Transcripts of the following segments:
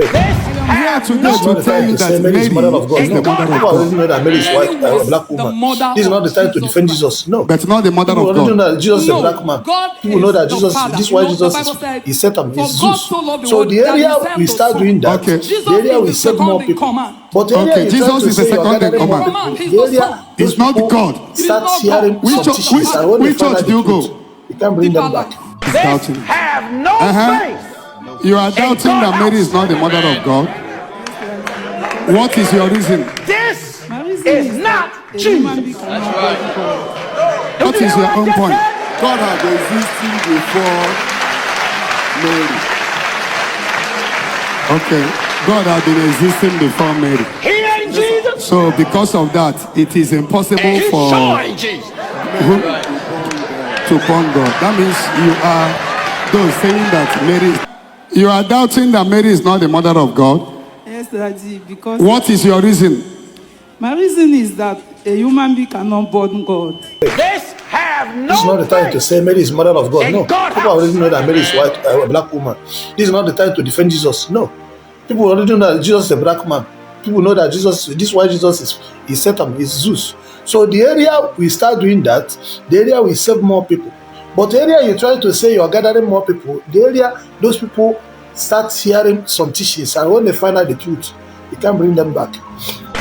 I'm here today to tell you that Mary is the mother of God. People already know that Mary is white, a black woman. This is not the time to defend Jesus. No. But not the mother of God. People already know that Jesus is a black man. People know that Jesus, this is why Jesus is Satan, is Zeus. So the area we start doing that, the area we save more people. But the area Jesus is the second in command. He's not God. Start hearing which church do you go? You can't bring them back. They have no faith. You are doubting that Mary is not the mother of God. What is your reason? This is not Jesus. That's right. What is your own point? God had existed before Mary. Okay, God had been existing before Mary. He ain't Jesus. So because of that, it is impossible And he for sure ain't Jesus. to born God. That means you are those saying that Mary. You are doubting that Mary is not the mother of God. Yes, Daddy. Because what is your reason? My reason is that a human being cannot born God. This have no. This is not the time to say Mary is mother of God. No. God People already know that Mary is white, a black woman. This is not the time to defend Jesus. No. People already know that Jesus is a black man. People know that Jesus. This is why Jesus is Satan, is Zeus. So the area we start doing that, the area we save more people. But the area you try to say you are gathering more people, the area those people start hearing some teachings, and when they find out the truth, you can't bring them back.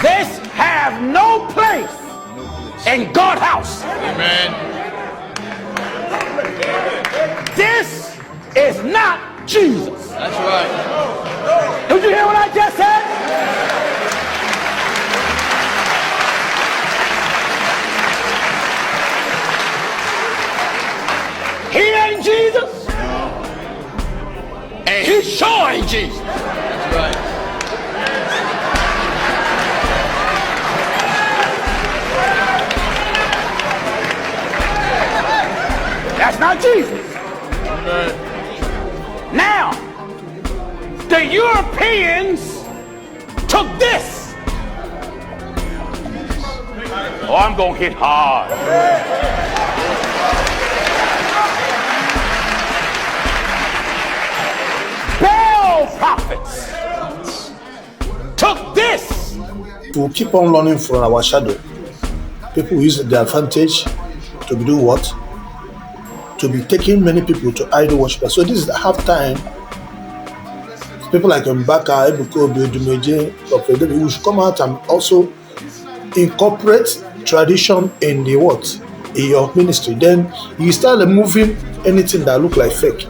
This have no place in God's house. Amen. This is not Jesus. That's right. Did you hear what I just said? He ain't Jesus. And he sure ain't Jesus. That's right. That's not Jesus. Now, the Europeans took this. Oh, I'm gonna hit hard. Baal prophets took this. To keep on learning from our shadow, people use the advantage to do what? To be taking many people to idol worship. So this is the half time. People like Mbaka, Ebuka, Odumenje, we should come out and also incorporate tradition in the what? In your ministry. Then you start removing anything that look like fake.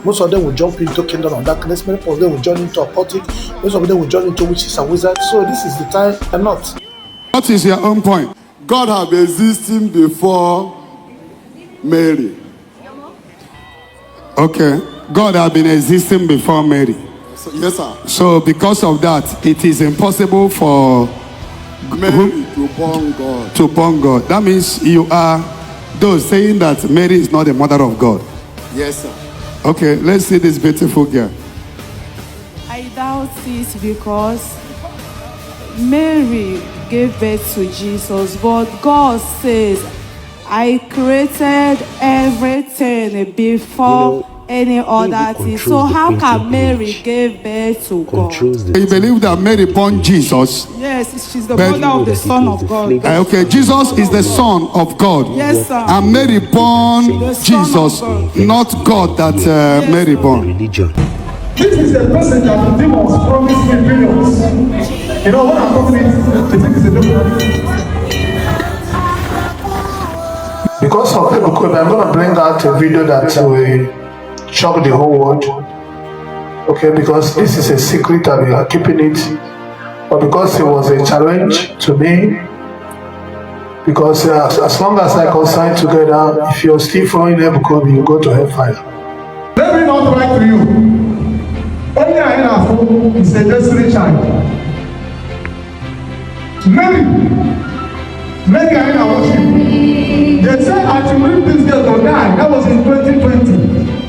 Most of them will jump into Kingdom of Darkness. Many of them will join into Occultic. Most of them will join into witches and wizards. So this is the time and not. What is your own point? God had existed before Mary. Okay, God had been existing before Mary. So, yes, sir. So because of that, it is impossible for Mary to born God. To born God. That means you are those saying that Mary is not the mother of God. Yes, sir. Okay, let's see this beautiful girl. I doubt it because Mary gave birth to Jesus, but God says, I created everything before any other thing. So how can Mary give birth to God? You believe that Mary born Jesus? Yes, she's the mother of the Son of God. Okay, Jesus is the Son of God. Yes, sir. And Mary born Jesus, not God that Mary born. This is a message that the demons promised me millions. You know what I'm talking about? I think it's a demon. Because of Ebuka, I'm going to bring out a video that will shock the whole world. Okay, because this is a secret and we are keeping it. But because it was a challenge to me, because as long as I consign together, if you're still following Ebuka, you go to hellfire. Let me not lie to you. Only Naira is a destiny child. Mary Naira worship. They said I should leave this girl to die. That was in 2020.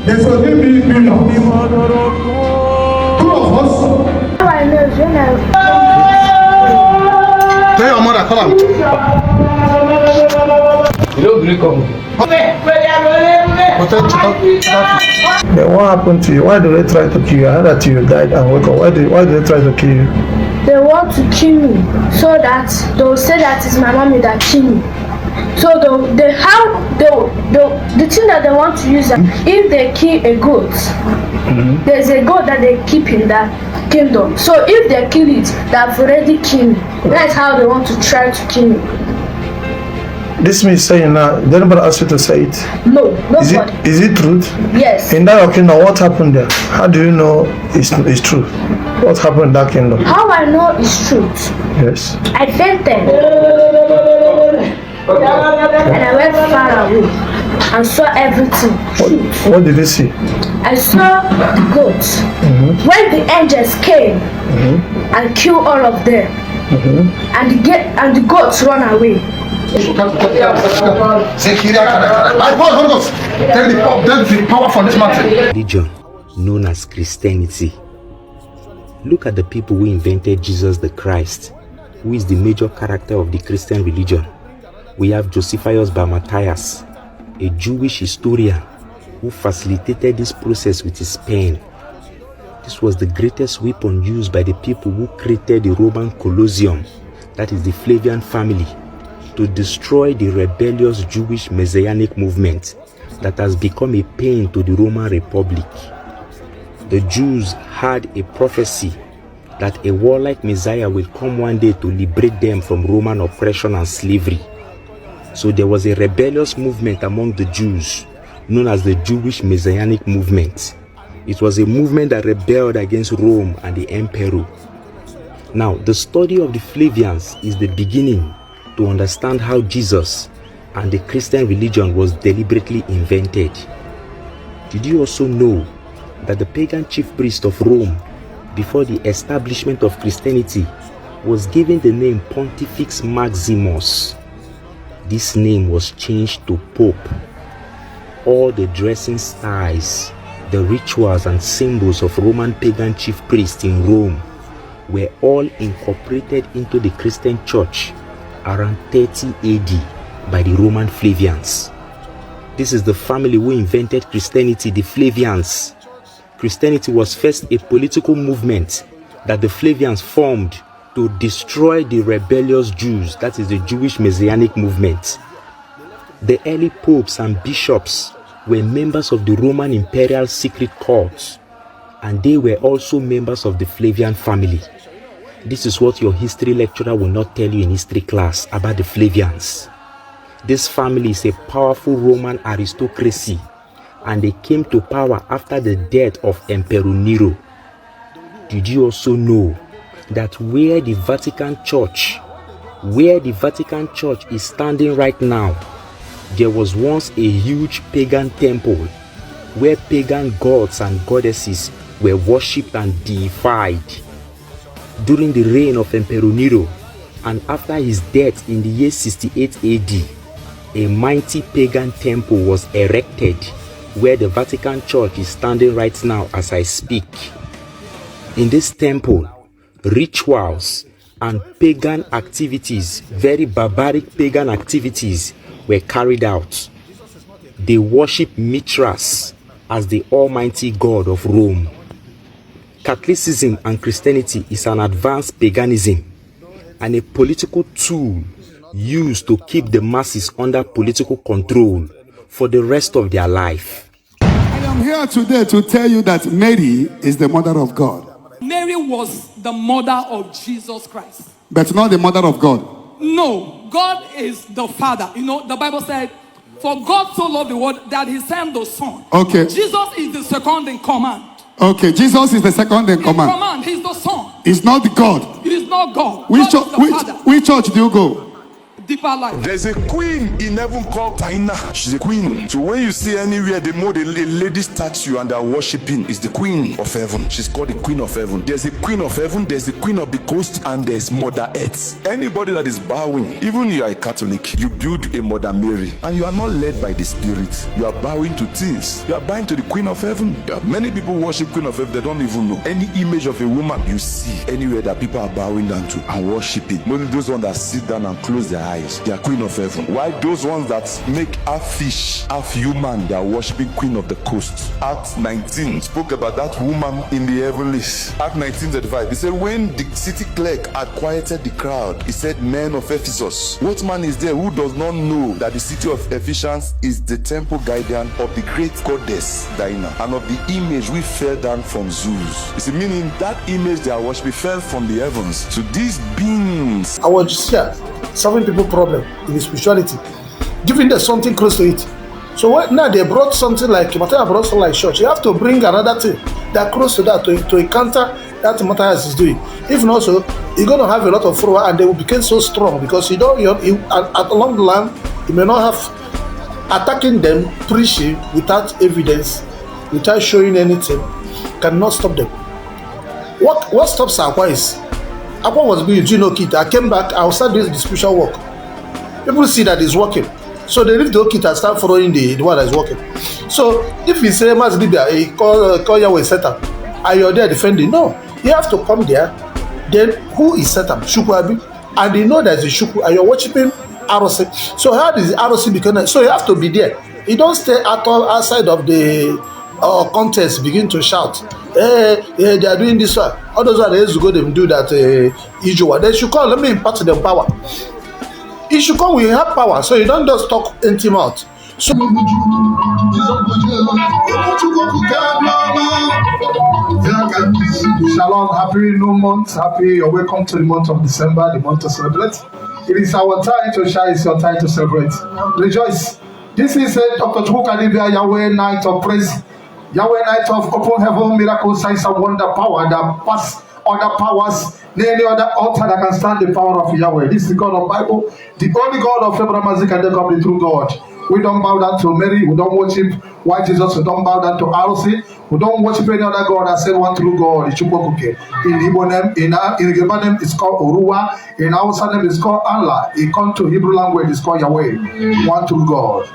They should give me millions. Two of us. Tell your mother, come out. You don't really come. Then what happened to you? Why do they try to kill you? I heard that you died and woke up. Why do they try to kill you? They want to kill me so that they'll say that it's my mommy that killed me. So the thing that they want to use, if they kill a goat, there's a goat that they keep in that kingdom. So if they kill it, they've already killed me. That's how they want to try to kill me. This means saying now, did anybody ask you to say it? No, nobody. Is it truth? Yes. In that kingdom, what happened there? How do you know it's true? What happened in that kingdom? How I know it's truth? Yes. I fainted. And I went far away and saw everything. What did you see? I saw the goats. When the angels came and killed all of them, and the goats run away. The power from this mountain. Religion known as Christianity. Look at the people who invented Jesus the Christ, who is the major character of the Christian religion. We have Josephus bar Matthias, a Jewish historian who facilitated this process with his pen. This was the greatest weapon used by the people who created the Roman Colosseum, that is the Flavian family, to destroy the rebellious Jewish Messianic movement that has become a pain to the Roman Republic. The Jews had a prophecy that a warlike Messiah will come one day to liberate them from Roman oppression and slavery. So there was a rebellious movement among the Jews known as the Jewish Messianic movement. It was a movement that rebelled against Rome and the emperor. Now, the study of the Flavians is the beginning to understand how Jesus and the Christian religion was deliberately invented. Did you also know that the pagan chief priest of Rome, before the establishment of Christianity, was given the name Pontifex Maximus? This name was changed to Pope. All the dressing styles, the rituals and symbols of Roman pagan chief priests in Rome were all incorporated into the Christian church around 30 AD by the Roman Flavians. This is the family who invented Christianity, the Flavians. Christianity was first a political movement that the Flavians formed to destroy the rebellious Jews, that is the Jewish Messianic movement. The early popes and bishops were members of the Roman imperial secret courts, and they were also members of the Flavian family. This is what your history lecturer will not tell you in history class about the Flavians. This family is a powerful Roman aristocracy, and they came to power after the death of Emperor Nero. Did you also know that where the Vatican Church is standing right now, there was once a huge pagan temple where pagan gods and goddesses were worshipped and deified? During the reign of Emperor Nero and after his death in the year 68 AD, a mighty pagan temple was erected where the Vatican Church is standing right now as I speak. In this temple, rituals and pagan activities, very barbaric pagan activities, were carried out. They worship Mithras as the almighty god of Rome. Catholicism and Christianity is an advanced paganism and a political tool used to keep the masses under political control for the rest of their life. I am here today to tell you that Mary is the mother of God. Mary was the mother of Jesus Christ. But not the mother of God. No, God is the Father. You know, the Bible said, for God so loved the world that he sent the Son. Okay. Jesus is the second in command. Okay, Jesus is the second in command. He's the Son. He's not God. It is not God. Which church do you go? Deeper life. There's a queen in heaven called Taina. She's a queen. So when you see anywhere the more the lady statue and they're worshiping is the queen of heaven. She's called the queen of heaven. There's a queen of heaven, there's the queen of the coast, and there's Mother Earth. Anybody that is bowing, even you are a Catholic, you build a Mother Mary, and you are not led by the Spirit. You are bowing to things. You are bowing to the queen of heaven. Many people worship queen of heaven, they don't even know. Any image of a woman you see anywhere that people are bowing down to and worshiping. Only those ones that sit down and close their eyes. eyes, they are queen of heaven. Why those ones that make half fish, half human, they are worshiping queen of the coast. Acts 19 spoke about that woman in the heavenlies. Act 19:35. He said, when the city clerk had quieted the crowd, he said, men of Ephesus, what man is there who does not know that the city of Ephesians is the temple guardian of the great goddess Diana, and of the image we fell down from Zeus? You see, meaning that image they are worshiping fell from the heavens to these beings. I was just here solving people problem in the spirituality, giving them something close to it. So what, now they brought something like Matthias brought something like church. You have to bring another thing that close to that to encounter that Matthias is doing. If not so, you're going to have a lot of followers and they will become so strong because along the line you may not have attacking them, preaching without evidence, without showing anything, cannot stop them. What stops Aqua is Aqua was being doing kit. I came back, I will start doing the spiritual work. People see that it's working. So they leave the kit and start following the one that is working. So if you say Mas Libya, call Yahweh Satan, and you're there defending, no, you have to come there. Then who is Satan? Shukwabi. And you know there's a Shukwu, and you're worshiping Arosi. So how does the Arosi become? So you have to be there. You don't stay at all outside of the contest, begin to shout. Hey, they are doing this one. All those are the days to go, they do that. They should come, let me impart them power. It should come, we have power. So you don't just talk empty mouth. So Shalom, happy new month, you're welcome to the month of December, the month to celebrate. It is our time to shine, it's your time to celebrate. Rejoice. This is Dr. Chukwukalibia Yahweh night of praise, Yahweh night of open heaven, miracle, signs and wonder power that pass other powers, any other altar that can stand the power of Yahweh. This is the God of Bible, the only God of Abraham, Isaac, and Jacob, the true God. We don't bow down to Mary, we don't worship white Jesus, we don't bow down to Arosi, we don't worship any other God except one true God, Ichukwuke. In Igbo name, in Yoruba name it's called Oruwa, in Hausa name it's called Allah, in to Hebrew language it's called Yahweh, one true God.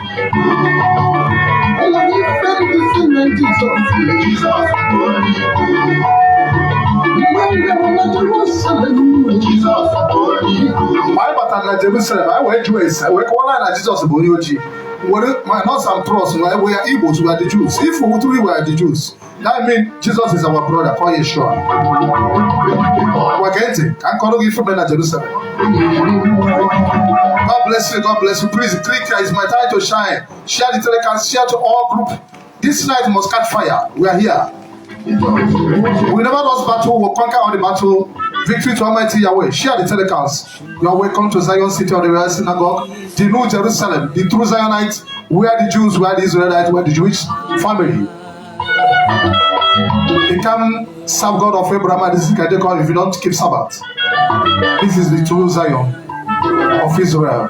My battle Jerusalem, I went to it. I went to Jesus Boyoji. My north and pros, we are Igbos, we are the Jews. If we truly were the Jews, that means Jesus is our brother, call Yeshua. We're getting, I can't give from Jerusalem. God bless you, God bless you. Please, click, is my time to shine. Share the telecast, share to all group. This night must catch fire. We are here. We never lost battle, we'll conquer all the battle. Victory to Almighty Yahweh. Share the telecast. You are welcome to Zion City of the Real Synagogue, the New Jerusalem, the true Zionites. We are the Jews, we are the Israelites, we are the Jewish family. You can serve God of Abraham and Isaac if you don't keep Sabbath. This is the true Zion of Israel.